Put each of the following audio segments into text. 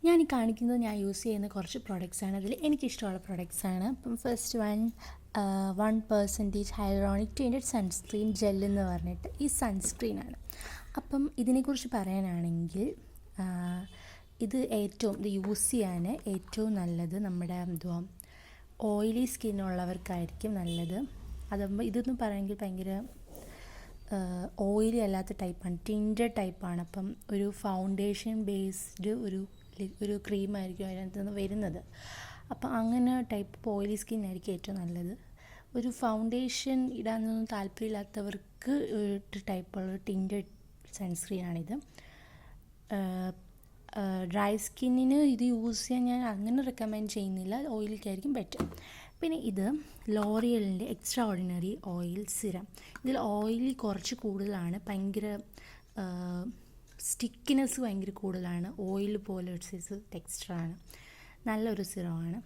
ഞാൻ ഈ കാണിക്കുന്നത് ഞാൻ യൂസ് ചെയ്യുന്ന കുറച്ച് പ്രൊഡക്ട്സാണ്. അതിൽ എനിക്കിഷ്ടമുള്ള പ്രൊഡക്ട്സാണ്. അപ്പം first 1% hyaluronic tinted sunscreen gel എന്ന് പറഞ്ഞിട്ട് ഈ സൺസ്ക്രീനാണ്. അപ്പം ഇതിനെക്കുറിച്ച് പറയാനാണെങ്കിൽ ഇത് യൂസ് ചെയ്യാൻ ഏറ്റവും നല്ലത് നമ്മുടെ ഓയിലി സ്കിന്നുള്ളവർക്കായിരിക്കും നല്ലത്. അതാകുമ്പോൾ ഇതെന്ന് പറയുമെങ്കിൽ ഭയങ്കര ഓയിലി അല്ലാത്ത ടൈപ്പാണ്, ടിൻറ്റഡ് ടൈപ്പാണ്. അപ്പം ഒരു ഫൗണ്ടേഷൻ ബേസ്ഡ് ഒരു ക്രീമായിരിക്കും അതിനകത്ത് നിന്ന് വരുന്നത്. അപ്പം അങ്ങനെ ടൈപ്പ് ഓയിലി സ്കിന്നായിരിക്കും ഏറ്റവും നല്ലത്. ഒരു ഫൗണ്ടേഷൻ ഇടാനൊന്നും താല്പര്യമില്ലാത്തവർക്ക് ഒരു ടൈപ്പുള്ള ടിൻറ്റഡ് സൺസ്ക്രീനാണിത്. ഡ്രൈ സ്കിന്നിന് ഇത് യൂസ് ചെയ്യാൻ ഞാൻ അങ്ങനെ റെക്കമെൻഡ് ചെയ്യുന്നില്ല, ഓയിലിക്കായിരിക്കും ബെറ്റർ. പിന്നെ ഇത് ലോറിയലിൻ്റെ എക്സ്ട്രാ ഓർഡിനറി ഓയിൽ സിറം. ഇതിൽ ഓയിലി കുറച്ച് കൂടുതലാണ്, ഭയങ്കര സ്റ്റിക്കിനെസ് ഭയങ്കര കൂടുതലാണ്, ഓയിൽ പോലെ ഒരു സൈസ് ടെക്സ്ചറാണ്, നല്ലൊരു സിറമാണ്.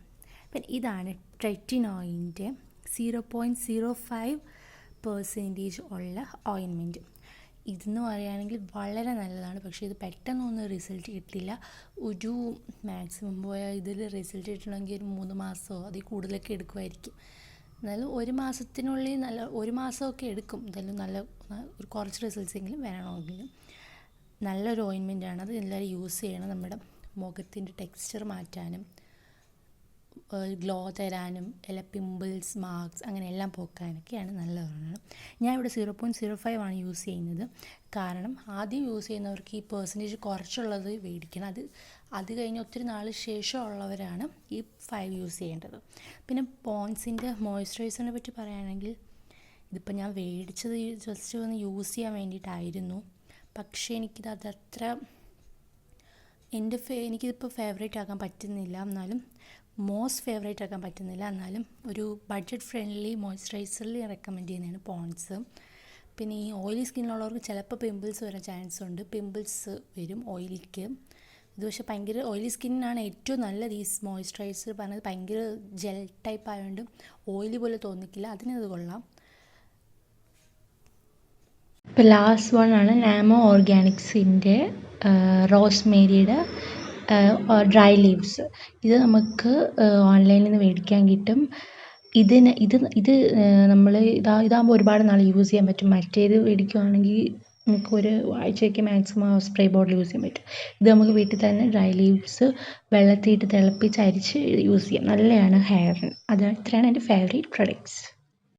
പിന്നെ ഇതാണ് ട്രെറ്റിനോയിൻ്റെ 0.05% ഉള്ള ഓയിൻമെൻറ്റ്. ഇതെന്ന് പറയുകയാണെങ്കിൽ വളരെ നല്ലതാണ്. പക്ഷേ ഇത് പെട്ടെന്നൊന്നും റിസൾട്ട് കിട്ടില്ല. ഒരു മാക്സിമം പോയാൽ ഇതിൽ റിസൾട്ട് കിട്ടണമെങ്കിൽ ഒരു 3 മാസമോ അതിൽ കൂടുതലൊക്കെ എടുക്കുമായിരിക്കും. എന്നാലും 1 മാസത്തിനുള്ളിൽ 1 മാസമൊക്കെ എടുക്കും. എന്തായാലും ഒരു കുറച്ച് റിസൾട്ട്സ് എങ്കിലും വരണമെങ്കിലും നല്ലൊരു ഓയിൻമെൻറ്റാണ്. അത് എല്ലാവരും യൂസ് ചെയ്യണം. നമ്മുടെ മുഖത്തിൻ്റെ ടെക്സ്ചർ മാറ്റാനും ഗ്ലോ തരാനും എല്ലാ പിമ്പിൾസ്, മാർക്സ് അങ്ങനെ എല്ലാം പോക്കാനൊക്കെയാണ് നല്ലതാണ്. ഞാൻ ഇവിടെ 0.05 ആണ് യൂസ് ചെയ്യുന്നത്. കാരണം ആദ്യം യൂസ് ചെയ്യുന്നവർക്ക് ഈ പെർസെൻറ്റേജ് കുറച്ചുള്ളത് മേടിക്കണം. അത് കഴിഞ്ഞ് ഒത്തിരി നാൾ ശേഷമുള്ളവരാണ് ഈ 5 യൂസ് ചെയ്യേണ്ടത്. പിന്നെ പോൺസിൻ്റെ മോയ്സ്ചറൈസറിനെ പറ്റി പറയുകയാണെങ്കിൽ ഇതിപ്പോൾ ഞാൻ മേടിച്ചത് ജസ്റ്റ് ഒന്ന് യൂസ് ചെയ്യാൻ വേണ്ടിയിട്ടായിരുന്നു. പക്ഷേ അതത്ര എനിക്കിതിപ്പോൾ ഫേവറേറ്റ് ആക്കാൻ പറ്റുന്നില്ല. എന്നാലും ഒരു ബഡ്ജറ്റ് ഫ്രണ്ട്ലി മോയ്സ്ചറൈസറിൽ റെക്കമെൻഡ് ചെയ്യുന്നതാണ് പോൺസ്. പിന്നെ ഈ ഓയിലി സ്കിന്നുള്ളവർക്ക് ചിലപ്പോൾ പിമ്പിൾസ് വരാൻ ചാൻസ് ഉണ്ട്. പിമ്പിൾസ് വരും ഓയിലിക്ക്. ഇത് പക്ഷേ ഭയങ്കര ഓയിലി സ്കിന്നിനാണ് ഏറ്റവും നല്ലത്. ഈ മോയ്സ്ചറൈസർ പറഞ്ഞത് ഭയങ്കര ജെൽ ടൈപ്പ് ആയതുകൊണ്ട് ഓയിലി പോലെ തോന്നിക്കില്ല, അതിനത് കൊള്ളാം. ഇപ്പോൾ ലാസ്റ്റ് ആണ് നാമോ ഓർഗാനിക്സിൻ്റെ റോസ്മേരിയുടെ ഡ്രൈ ലീവ്സ്. ഇത് നമുക്ക് ഓൺലൈനിൽ നിന്ന് മേടിക്കാൻ കിട്ടും. ഇത് നമ്മൾ ഇതാകുമ്പോൾ ഒരുപാട് നാൾ യൂസ് ചെയ്യാൻ പറ്റും. മറ്റേത് മേടിക്കുകയാണെങ്കിൽ നമുക്ക് ഒരു ആഴ്ചയ്ക്ക് മാക്സിമം സ്പ്രേ ബോട്ടിൽ യൂസ് ചെയ്യാൻ പറ്റും. ഇത് നമുക്ക് വീട്ടിൽ തന്നെ ഡ്രൈ ലീവ്സ് വെള്ളത്തിലിട്ട് തിളപ്പിച്ച് അരിച്ച് യൂസ് ചെയ്യാം. നല്ലതാണ് ഹെയറിന്. ഇത്രയാണ് എൻ്റെ ഫേവറേറ്റ് പ്രൊഡക്ട്സ്.